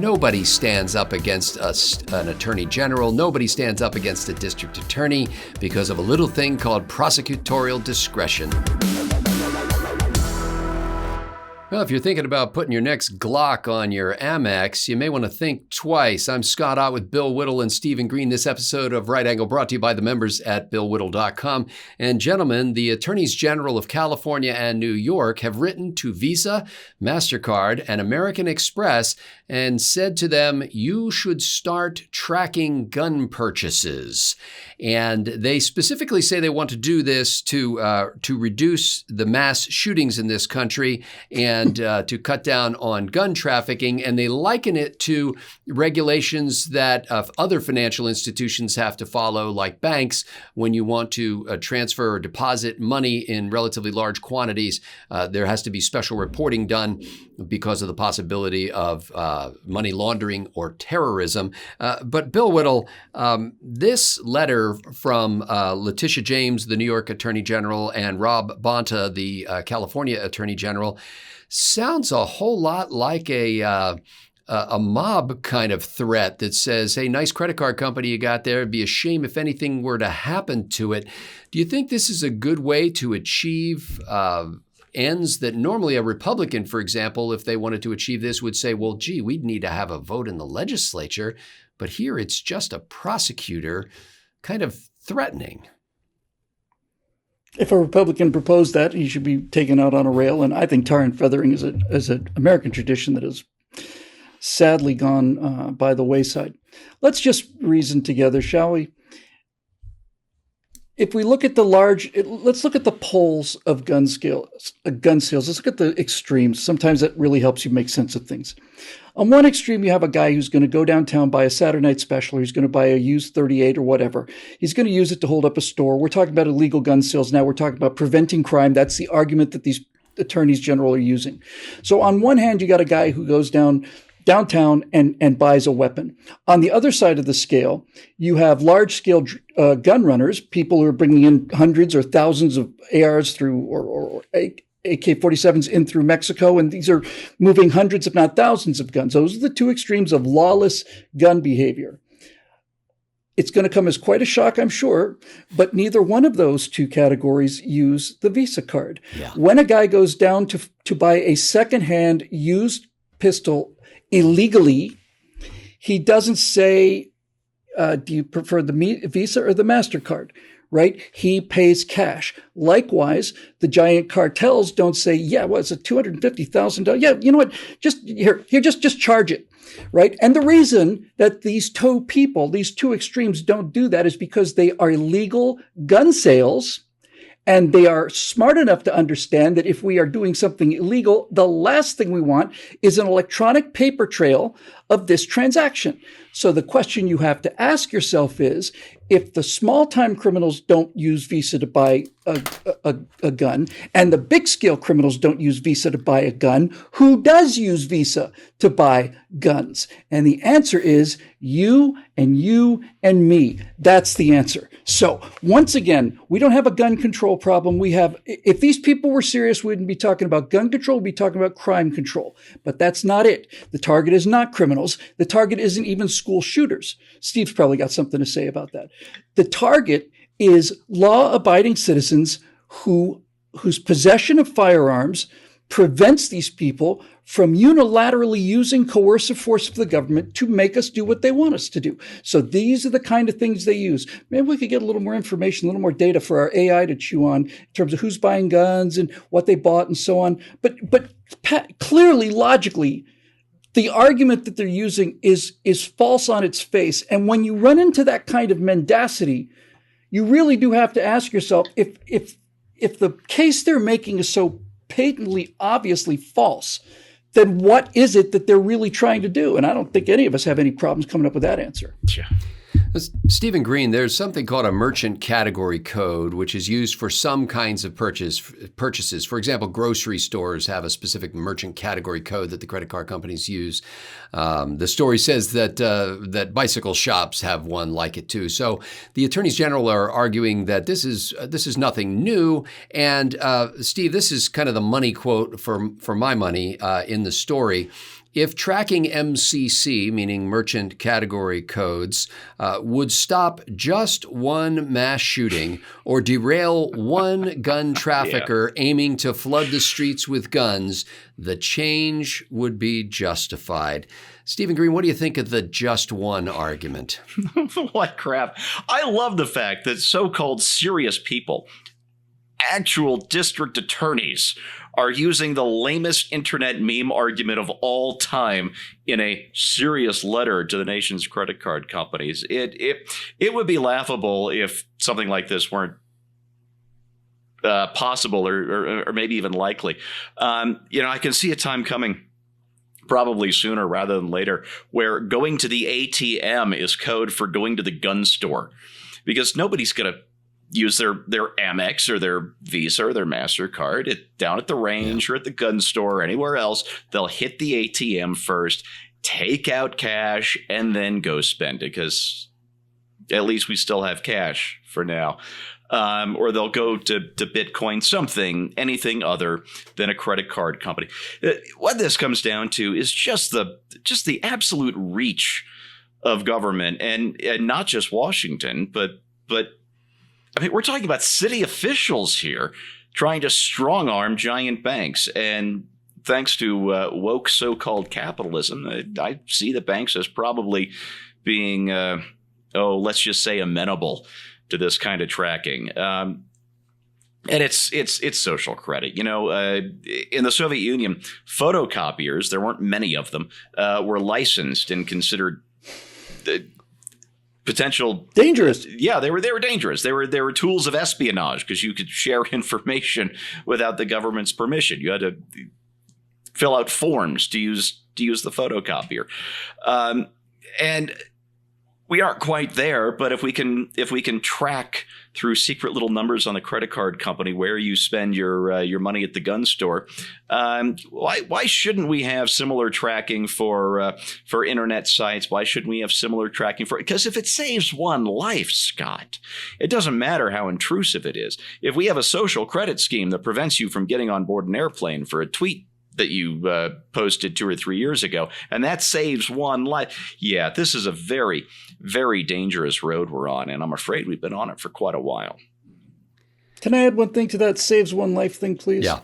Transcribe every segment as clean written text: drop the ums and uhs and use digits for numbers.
nobody stands up against an attorney general. Nobody stands up against a district attorney because of a little thing called prosecutorial discretion. Well, if you're thinking about putting your next Glock on your Amex, you may want to think twice. I'm Scott Ott with Bill Whittle and Stephen Green. This episode of Right Angle brought to you by the members at BillWhittle.com. And gentlemen, the Attorneys General of California and New York have written to Visa, Mastercard, and American Express and said to them, you should start tracking gun purchases. And they specifically say they want to do this to reduce the mass shootings in this country and to cut down on gun trafficking. And they liken it to regulations that other financial institutions have to follow, like banks, when you want to transfer or deposit money in relatively large quantities. There has to be special reporting done because of the possibility of money laundering or terrorism. But Bill Whittle, this letter from Letitia James, the New York Attorney General, and Rob Bonta, the California Attorney General, sounds a whole lot like a mob kind of threat that says, hey, nice credit card company you got there. It'd be a shame if anything were to happen to it. Do you think this is a good way to achieve ends that normally a Republican, for example, if they wanted to achieve this, would say, well, gee, we'd need to have a vote in the legislature. But here it's just a prosecutor kind of threatening. If a Republican proposed that, he should be taken out on a rail. And I think tar and feathering is an American tradition that has sadly gone by the wayside. Let's just reason together, shall we? If we look at let's look at the poles of gun sales. Let's look at the extremes. Sometimes that really helps you make sense of things. On one extreme, you have a guy who's going to go downtown, buy a Saturday night special, or he's going to buy a used 38 or whatever. He's going to use it to hold up a store. We're talking about illegal gun sales now. We're talking about preventing crime. That's the argument that these attorneys general are using. So on one hand, you got a guy who goes downtown and buys a weapon. On the other side of the scale, you have large-scale gun runners, people who are bringing in hundreds or thousands of ARs through or AK-47s in through Mexico, and these are moving hundreds, if not thousands of guns. Those are the two extremes of lawless gun behavior. It's going to come as quite a shock, I'm sure, but neither one of those two categories use the Visa card. Yeah. When a guy goes down to buy a secondhand used pistol illegally, he doesn't say, do you prefer the Visa or the MasterCard? Right? He pays cash. Likewise, the giant cartels don't say, yeah, well, it's a $250,000. Yeah, you know what? Just charge it. Right? And the reason that these two extremes don't do that is because they are illegal gun sales. And they are smart enough to understand that if we are doing something illegal, the last thing we want is an electronic paper trail of this transaction. So the question you have to ask yourself is, if the small-time criminals don't use Visa to buy a gun, and the big-scale criminals don't use Visa to buy a gun, who does use Visa to buy guns? And the answer is you and you and me. That's the answer. So once again, we don't have a gun control problem. If these people were serious, we wouldn't be talking about gun control, we'd be talking about crime control. But that's not it. The target is not criminals. The target isn't even school shooters. Steve's probably got something to say about that. The target is law-abiding citizens whose possession of firearms prevents these people from unilaterally using coercive force of the government to make us do what they want us to do. So these are the kind of things they use. Maybe we could get a little more information, a little more data for our AI to chew on in terms of who's buying guns and what they bought and so on. But clearly, logically, the argument that they're using is false on its face. And when you run into that kind of mendacity, you really do have to ask yourself, if the case they're making is so patently, obviously false, then what is it that they're really trying to do? And I don't think any of us have any problems coming up with that answer. Yeah. Stephen Green, there's something called a merchant category code, which is used for some kinds of purchases. For example, grocery stores have a specific merchant category code that the credit card companies use. The story says that bicycle shops have one like it too. So the attorneys general are arguing that this is nothing new. And Steve, this is kind of the money quote for my money in the story. If tracking MCC, meaning merchant category codes, would stop just one mass shooting or derail one gun trafficker aiming to flood the streets with guns, the change would be justified. Stephen Green, what do you think of the just one argument? What crap. I love the fact that so-called serious people, actual district attorneys, are using the lamest internet meme argument of all time in a serious letter to the nation's credit card companies. It would be laughable if something like this weren't possible or maybe even likely. I can see a time coming, probably sooner rather than later, where going to the ATM is code for going to the gun store, because nobody's going to use their Amex or their Visa or their MasterCard down at the range or at the gun store or anywhere else. They'll hit the ATM first, take out cash, and then go spend it, because at least we still have cash for now. Or they'll go to Bitcoin, anything other than a credit card company. What this comes down to is just the absolute reach of government, and not just Washington, but I mean, we're talking about city officials here trying to strong-arm giant banks. And thanks to woke so-called capitalism, I see the banks as probably being, let's just say, amenable to this kind of tracking. And it's social credit. In the Soviet Union, photocopiers, there weren't many of them, were licensed and considered potential dangerous. Yeah, they were dangerous. They were tools of espionage, because you could share information without the government's permission. You had to fill out forms to use the photocopier. And we aren't quite there, but if we can track through secret little numbers on the credit card company where you spend your money at the gun store, why shouldn't we have similar tracking for internet sites? Why shouldn't we have similar tracking for? Because if it saves one life, Scott, it doesn't matter how intrusive it is. If we have a social credit scheme that prevents you from getting on board an airplane for a tweet that you posted 2 or 3 years ago, and that saves one life. Yeah, this is a very, very dangerous road we're on, and I'm afraid we've been on it for quite a while. Can I add one thing to that saves one life thing, please? Yeah.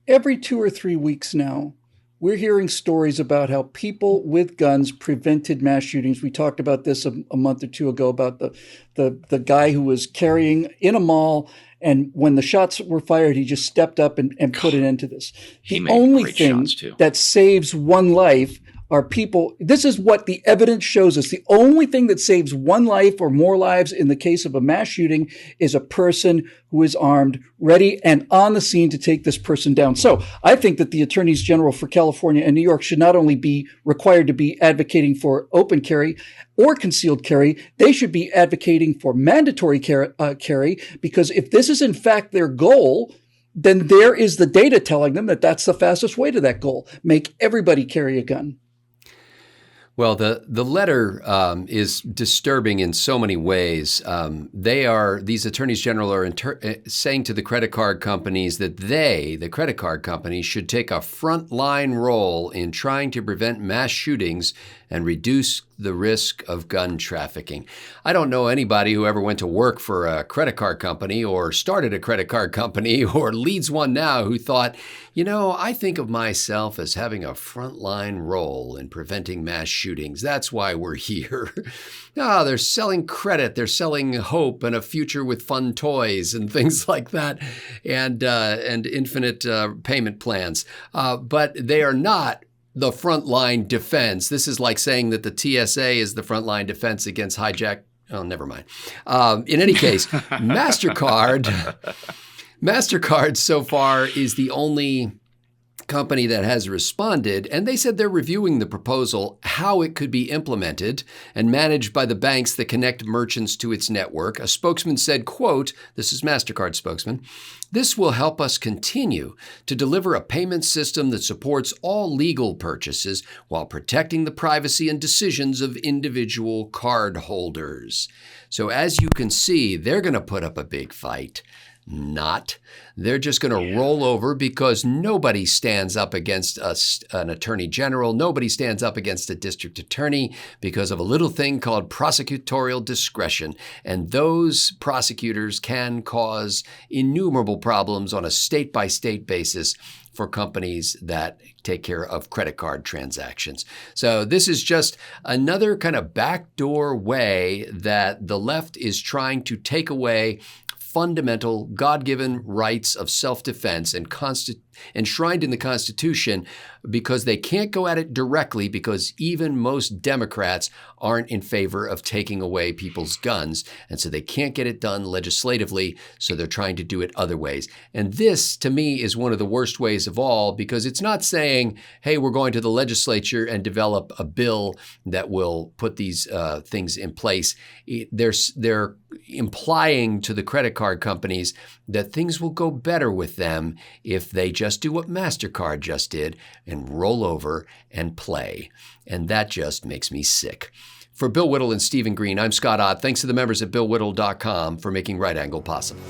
Every 2 or 3 weeks now, we're hearing stories about how people with guns prevented mass shootings. We talked about this a month or two ago about the guy who was carrying in a mall, and when the shots were fired, he just stepped up and put an end to this. The only thing that saves one life are people. This is what the evidence shows us. The only thing that saves one life or more lives in the case of a mass shooting is a person who is armed, ready, and on the scene to take this person down. So I think that the attorneys general for California and New York should not only be required to be advocating for open carry or concealed carry, they should be advocating for mandatory carry, because if this is in fact their goal, then there is the data telling them that that's the fastest way to that goal. Make everybody carry a gun. Well, the letter is disturbing in so many ways. These attorneys general are saying to the credit card companies that the credit card companies, should take a frontline role in trying to prevent mass shootings and reduce the risk of gun trafficking. I don't know anybody who ever went to work for a credit card company or started a credit card company or leads one now who thought, I think of myself as having a frontline role in preventing mass shootings. That's why we're here. No, they're selling credit. They're selling hope and a future with fun toys and things like that, and infinite payment plans. But they are not the frontline defense. This is like saying that the TSA is the frontline defense against hijack. Oh, never mind. In any case, Mastercard so far is the only company that has responded, and they said they're reviewing the proposal, how it could be implemented and managed by the banks that connect merchants to its network. A spokesman said, quote, this is Mastercard spokesman, "This will help us continue to deliver a payment system that supports all legal purchases while protecting the privacy and decisions of individual card holders." So as you can see, they're going to put up a big fight. Not. They're just going to roll over because nobody stands up against an attorney general. Nobody stands up against a district attorney because of a little thing called prosecutorial discretion. And those prosecutors can cause innumerable problems on a state-by-state basis for companies that take care of credit card transactions. So this is just another kind of backdoor way that the left is trying to take away fundamental God-given rights of self-defense and enshrined in the Constitution, because they can't go at it directly because even most Democrats aren't in favor of taking away people's guns. And so they can't get it done legislatively, so they're trying to do it other ways. And this, to me, is one of the worst ways of all, because it's not saying, hey, we're going to the legislature and develop a bill that will put these things in place. They're implying to the credit card companies that things will go better with them if they just do what Mastercard just did and roll over and play. And that just makes me sick. For Bill Whittle and Stephen Green, I'm Scott Ott. Thanks to the members at BillWhittle.com for making Right Angle possible.